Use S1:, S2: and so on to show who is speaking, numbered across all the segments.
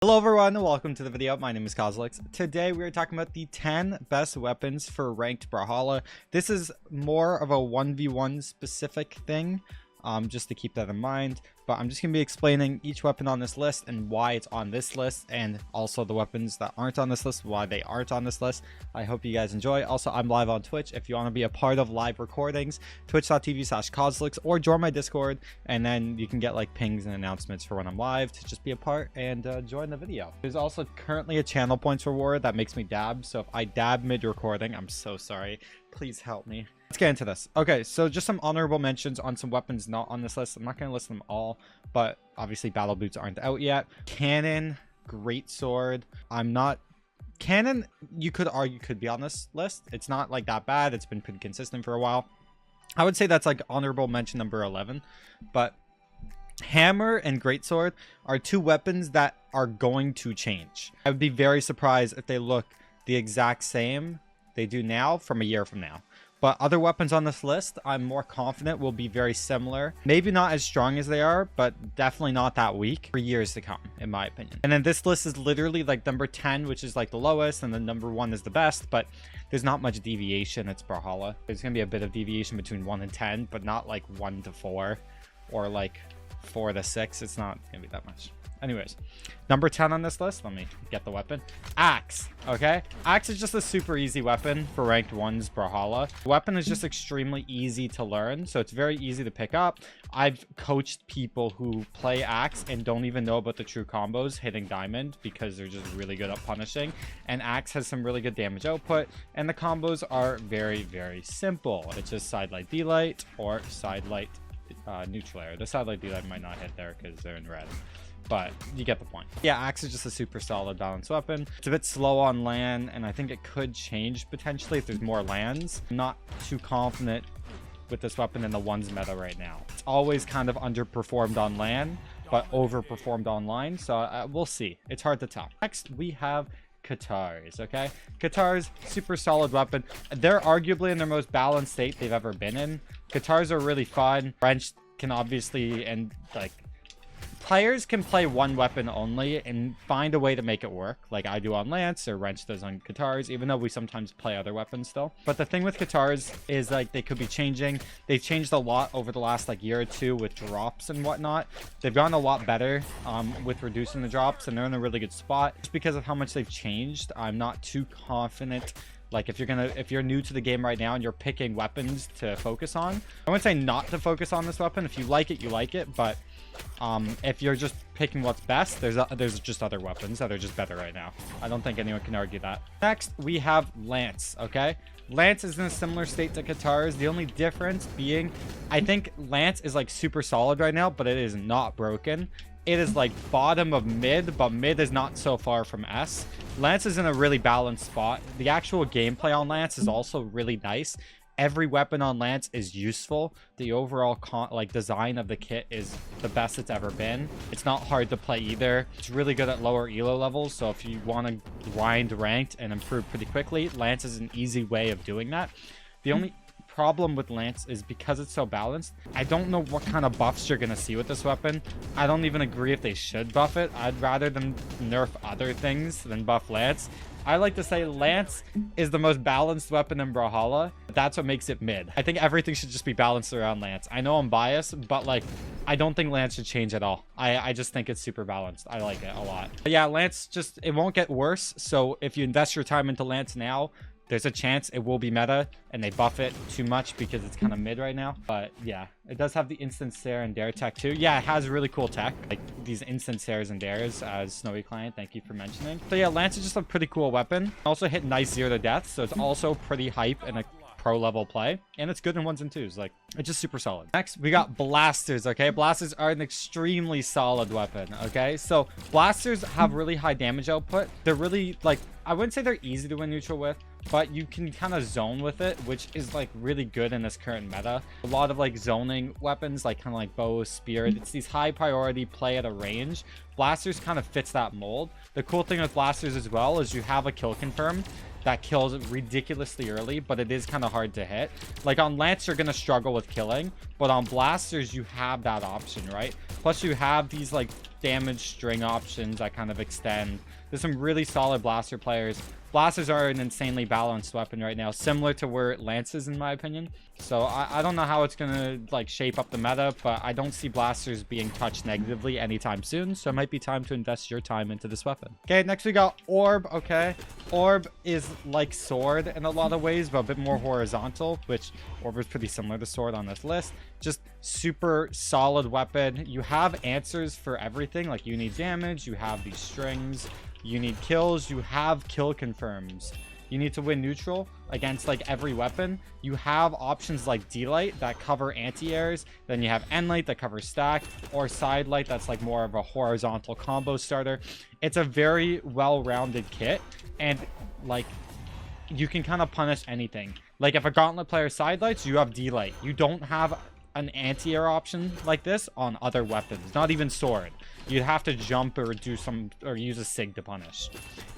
S1: Hello everyone and welcome to the video. My name is Cosolix. Today we are talking about the 10 best weapons for ranked Brawlhalla. This is more of a 1v1 specific thing, just to keep that in mind. But I'm just going to be explaining each weapon on this list and why it's on this list, and also the weapons that aren't on this list, why they aren't on this list. I hope you guys enjoy. Also, I'm live on Twitch. If you want to be a part of live recordings, twitch.tv/Cosolix, or join my Discord, and then you can get like pings and announcements for when I'm live to just be a part and join the video. There's also currently a channel points reward that makes me dab, so if I dab mid-recording, I'm so sorry. Please help me. Let's get into this. Okay, so just some honorable mentions on some weapons not on this list. I'm not going to list them all, but obviously battle boots aren't out yet. Cannon, greatsword. Cannon, you could argue, could be on this list. It's not like that bad. It's been pretty consistent for a while. I would say that's like honorable mention number 11. But hammer and greatsword are two weapons that are going to change. I would be very surprised if they look the exact same they do now from a year from now. But other weapons on this list, I'm more confident will be very similar. Maybe not as strong as they are, but definitely not that weak for years to come, in my opinion. And then this list is literally like number 10, which is like the lowest, and then number 1 is the best, but there's not much deviation. It's Brawlhalla. There's going to be a bit of deviation between 1 and 10, but not like 1 to 4 or like 4 to 6. It's not going to be that much. Anyways, number 10 on this list, let me get the weapon. Axe. Okay, axe is just a super easy weapon for ranked 1's Brawlhalla. The weapon is just extremely easy to learn, so it's very easy to pick up. I've coached people who play axe and don't even know about the true combos hitting diamond because they're just really good at punishing. And axe has some really good damage output, and the combos are very, very simple. It's just side light, D light, or side light, neutral air. The side light, D light might not hit there because they're in red, but you get the point. Yeah, axe is just a super solid balanced weapon. It's a bit slow on land, and I think it could change potentially if there's more lands. I'm not too confident with this weapon in the 1's meta right now. It's always kind of underperformed on land, but overperformed online, so we'll see. It's hard to tell. Next, we have Katars. Okay, Katars, super solid weapon. They're arguably in their most balanced state they've ever been in. Katars are really fun. Wrench can obviously, and like, players can play one weapon only and find a way to make it work, like I do on Lance or Wrench does on Katars, even though we sometimes play other weapons still. But the thing with Katars is like they could be changing. They've changed a lot over the last like year or two with drops and whatnot. They've gotten a lot better with reducing the drops, and they're in a really good spot. Just because of how much they've changed, I'm not too confident. Like if you're new to the game right now and you're picking weapons to focus on, I wouldn't say not to focus on this weapon. If you like it, but if you're just picking what's best, there's just other weapons that are just better right now. I don't think anyone can argue that. Next, we have Lance. Okay, Lance is in a similar state to Katars. The only difference being, I think Lance is like super solid right now, but it is not broken. It is like bottom of mid, but mid is not so far from S. Lance is in a really balanced spot. The actual gameplay on Lance is also really nice. Every weapon on Lance is useful. The overall design of the kit is the best it's ever been. It's not hard to play either. It's really good at lower elo levels, so if you want to grind ranked and improve pretty quickly, Lance is an easy way of doing that. The only problem with Lance is because it's so balanced, I don't know what kind of buffs you're gonna see with this weapon. I don't even agree if they should buff it. I'd rather them nerf other things than buff Lance. I like to say Lance is the most balanced weapon in Brawlhalla. That's what makes it mid. I think everything should just be balanced around Lance. I know I'm biased, but like, I don't think Lance should change at all. I just think it's super balanced. I like it a lot. But yeah, Lance just, it won't get worse. So if you invest your time into Lance now, there's a chance it will be meta and they buff it too much because it's kind of mid right now. But yeah, it does have the instant stare and dare tech too. Yeah, it has really cool tech, like these instant stares and dares, as Snowy Client, thank you for mentioning. So yeah, Lance is just a pretty cool weapon. Also hit nice 0 to death, so it's also pretty hype in a pro level play, and it's good in 1s and 2s. Like, it's just super solid. Next, we got blasters. Okay, blasters are an extremely solid weapon. Okay, so blasters have really high damage output. They're really, like, I wouldn't say they're easy to win neutral with, but you can kind of zone with it, which is like really good in this current meta. A lot of like zoning weapons, like kind of like bow, spear, it's these high priority play at a range. Blasters kind of fits that mold. The cool thing with blasters as well is you have a kill confirm, that kills ridiculously early, but it is kind of hard to hit. Like on Lance, you're going to struggle with killing, but on Blasters, you have that option, right? Plus, you have these like damage string options that kind of extend. There's some really solid Blaster players. Blasters are an insanely balanced weapon right now, similar to where Lance is in my opinion. So I don't know how it's gonna like shape up the meta, but I don't see Blasters being touched negatively anytime soon. So it might be time to invest your time into this weapon. Okay, next we got Orb. Okay, Orb is like Sword in a lot of ways, but a bit more horizontal, which Orb is pretty similar to Sword on this list. Just super solid weapon. You have answers for everything. Like you need damage, you have these strings. You need kills, you have kill confirms. You need to win neutral against like every weapon. You have options like D-Light that cover anti-airs. Then you have N-Light that covers stack, or Side Light that's like more of a horizontal combo starter. It's a very well-rounded kit, and like you can kind of punish anything. Like if a Gauntlet player Side Lights, you have D-Light. You don't have an anti-air option like this on other weapons, not even Sword. You'd have to jump or do some or use a Sig to punish,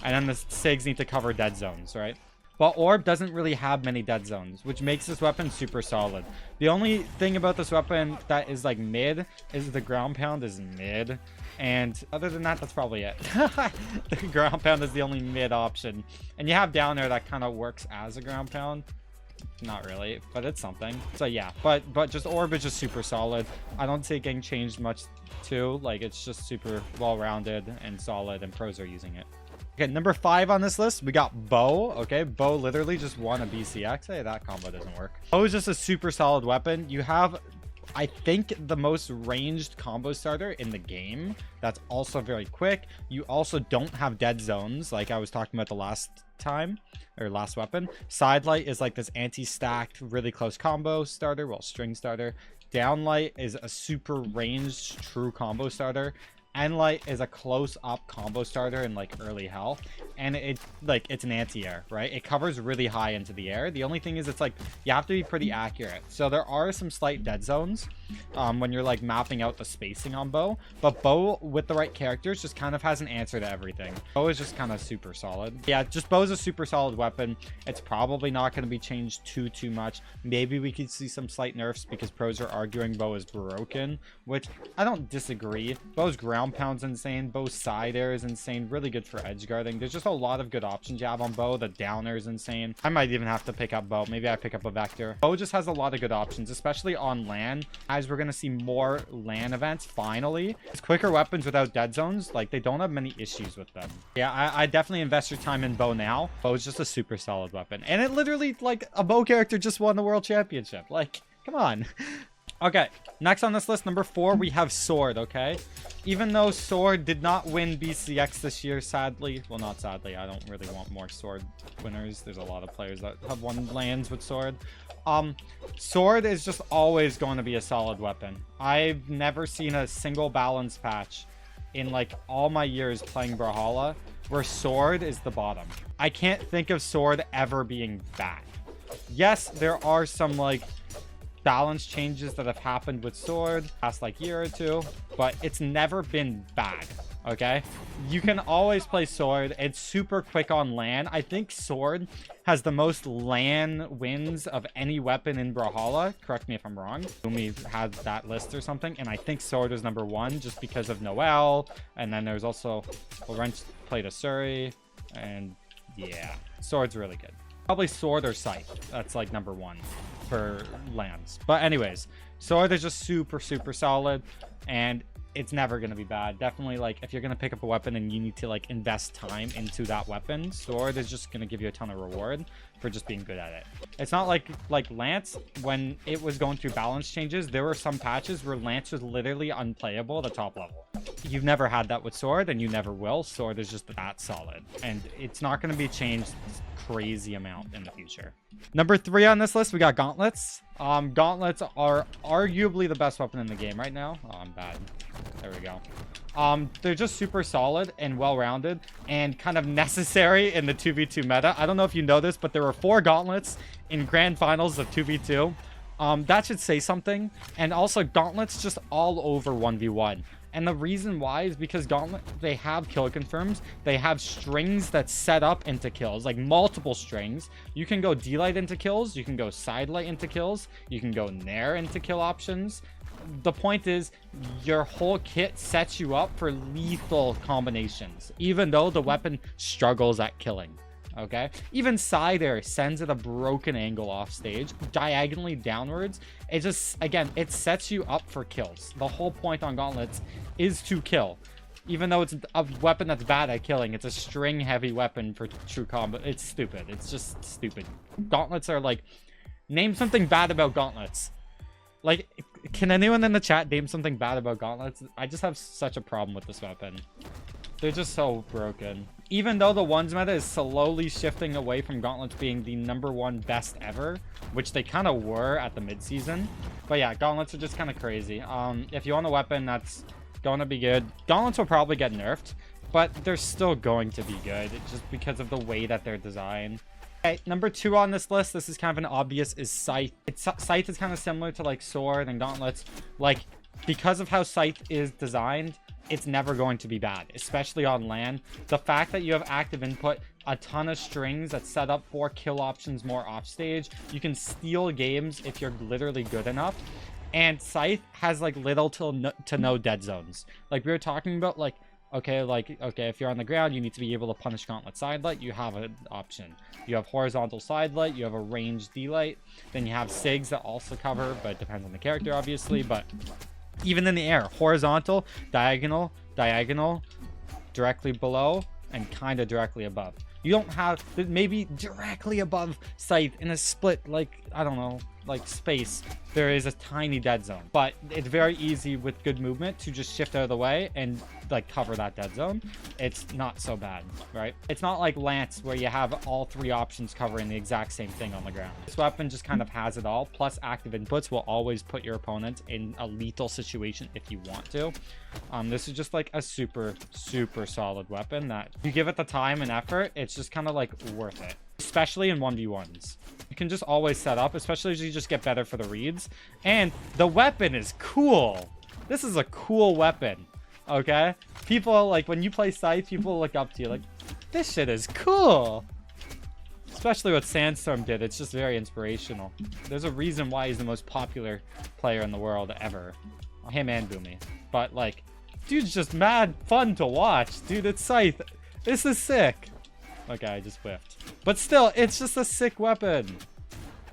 S1: and then the Sigs need to cover dead zones, right? But Orb doesn't really have many dead zones, which makes this weapon super solid. The only thing about this weapon that is like mid is the ground pound is mid, and other than that, that's probably it. The ground pound is the only mid option, and you have down there that kind of works as a ground pound. Not really, but it's something. So yeah, but just Orb is just super solid. I don't see it getting changed much too. Like it's just super well-rounded and solid, and pros are using it. Okay, number 5 on this list, we got Bow. Okay, Bow literally just won a BCX. Hey, that combo doesn't work. Bow is just a super solid weapon. You have, I think, the most ranged combo starter in the game. That's also very quick. You also don't have dead zones, like I was talking about the last time, or last weapon. Sidelight is like this anti-stacked, really close combo starter, well, string starter. Downlight is a super ranged, true combo starter. N-Light is a close-up combo starter in like early health, and it's an anti-air, right? It covers really high into the air. The only thing is it's like you have to be pretty accurate. So there are some slight dead zones when you're like mapping out the spacing on Bow, but Bow with the right characters just kind of has an answer to everything. Bow is just kind of super solid. Yeah, just Bow is a super solid weapon. It's probably not going to be changed too much. Maybe we could see some slight nerfs because pros are arguing Bow is broken, which I don't disagree. Bow's ground pound's insane. Bow's side air is insane. Really good for edge guarding. There's just a lot of good options you have on Bow. The downer is insane. I might even have to pick up Bow. Maybe I pick up a Vector. Bow just has a lot of good options, especially on LAN. As we're going to see more LAN events, finally. It's quicker weapons without dead zones. Like, they don't have many issues with them. Yeah, I definitely invest your time in Bow now. Bow is just a super solid weapon. And it literally, like, a Bow character just won the world championship. Like, come on. Okay, next on this list, number 4, we have Sword, okay? Even though Sword did not win BCX this year, sadly. Well, not sadly. I don't really want more Sword winners. There's a lot of players that have won lands with Sword. Sword is just always going to be a solid weapon. I've never seen a single balance patch in, like, all my years playing Brawlhalla where Sword is the bottom. I can't think of Sword ever being bad. Yes, there are some, like, balance changes that have happened with Sword past like year or 2, but it's never been bad. Okay, you can always play Sword. It's super quick on LAN. I think Sword has the most LAN wins of any weapon in Brawlhalla. Correct me if I'm wrong. Umi had that list or something, and I think Sword is number 1 just because of Noel, and then there's also Wrench played a Suri, and yeah, Sword's really good. Probably Sword or Scythe. That's like number 1 for lands. But anyways, Sword is just super solid, and it's never going to be bad. Definitely, like, if you're going to pick up a weapon and you need to like invest time into that weapon, Sword is just going to give you a ton of reward for just being good at it. It's not like Lance, when it was going through balance changes, there were some patches where Lance was literally unplayable at the top level. You've never had that with Sword, and you never will. Sword is just that solid, and it's not going to be changed crazy amount in the future. Number 3 on this list, we got Gauntlets. Gauntlets are arguably the best weapon in the game right now. Oh, I'm bad. There we go. They're just super solid and well-rounded and kind of necessary in the 2v2 meta. I don't know if you know this, but there were 4 Gauntlets in grand finals of 2v2. That should say something. And also, Gauntlets just all over 1v1. And the reason why is because Gauntlet, they have kill confirms. They have strings that set up into kills, like multiple strings. You can go D-Light into kills. You can go Sidelight into kills. You can go Nair into kill options. The point is, your whole kit sets you up for lethal combinations, even though the weapon struggles at killing. Okay, even Scythe sends at a broken angle off stage, diagonally downwards. It just, again, it sets you up for kills. The whole point on Gauntlets is to kill. Even though it's a weapon that's bad at killing, it's a string heavy weapon for true combo. It's stupid. It's just stupid. Gauntlets are like, name something bad about Gauntlets. Like, can anyone in the chat name something bad about Gauntlets? I just have such a problem with this weapon. They're just so broken. Even though the ones meta is slowly shifting away from Gauntlets being the #1 best ever, which they kind of were at the mid-season. But yeah, Gauntlets are just kind of crazy. If you want a weapon that's going to be good, Gauntlets will probably get nerfed, but they're still going to be good just because of the way that they're designed. Okay, number 2 on this list, this is kind of an obvious, is Scythe. Scythe is kind of similar to like Sword and Gauntlets. Like, because of how Scythe is designed, it's never going to be bad, especially on LAN. The fact that you have active input, a ton of strings that set up for kill options more off stage. You can steal games if you're literally good enough. And Scythe has like little to no dead zones. Like we were talking about, like, okay, if you're on the ground, you need to be able to punish Gauntlet Sidelight. You have an option. You have horizontal Sidelight. You have a ranged D-Light. Then you have SIGs that also cover, but it depends on the character, obviously. But even in the air, horizontal, diagonal, directly below, and kind of directly above. You don't have, maybe directly above Scythe in a split, like, I don't know, like space, there is a tiny dead zone. But it's very easy with good movement to just shift out of the way and like cover that dead zone. It's not so bad, right? It's not like Lance where you have all 3 options covering the exact same thing on the ground. This weapon just kind of has it all, plus active inputs will always put your opponent in a lethal situation if you want to. This is just like a super solid weapon that you give it the time and effort, it's just kind of like worth it, especially in 1v1s. You can just always set up, especially as you just get better for the reads. And the weapon is cool. This is a cool weapon, okay? People, like, when you play Scythe, people look up to you like, this shit is cool. Especially what Sandstorm did, it's just very inspirational. There's a reason why he's the most popular player in the world ever. Him and Boomy. But, like, dude's just mad fun to watch. Dude, it's Scythe. This is sick. Okay, I just whiffed. But still, it's just a sick weapon.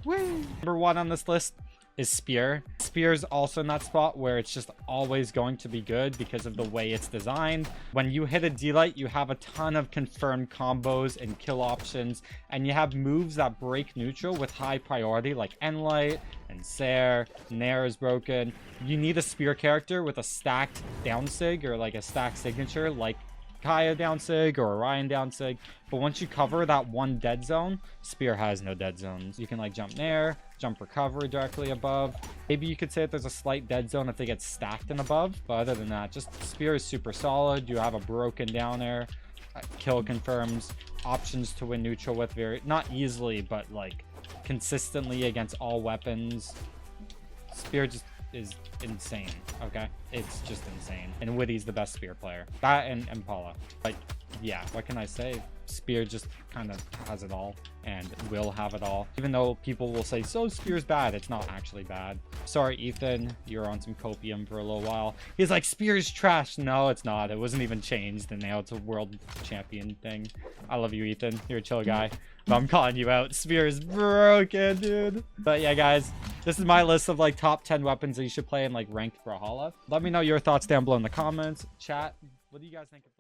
S1: Woo! Number 1 on this list is Spear. Spear is also in that spot where it's just always going to be good because of the way it's designed. When you hit a D-Light, you have a ton of confirmed combos and kill options, and you have moves that break neutral with high priority like N-Light and Sair. Nair is broken. You need a Spear character with a stacked down sig or like a stacked signature like Kaya down sig or Orion down sig. But once you cover that one dead zone, Spear has no dead zones. You can like jump Nair, jump recovery directly above. Maybe you could say that there's a slight dead zone if they get stacked and above, but other than that, just Spear is super solid. You have a broken down air, kill confirms, options to win neutral with, very not easily but like consistently against all weapons. Spear just is insane. Okay, it's just insane. And Witty's the best Spear player, that and Paula. But yeah, what can I say? Spear just kind of has it all and will have it all. Even though people will say, so Spear's bad, it's not actually bad. Sorry, Ethan, you're on some copium for a little while. He's like, Spear's trash. No, it's not. It wasn't even changed, and now it's a world champion thing. I love you, Ethan. You're a chill guy. But I'm calling you out. Spear is broken, dude. But yeah, guys, this is my list of like top 10 weapons that you should play in like ranked Brawlhalla. Let me know your thoughts down below in the comments. Chat, what do you guys think of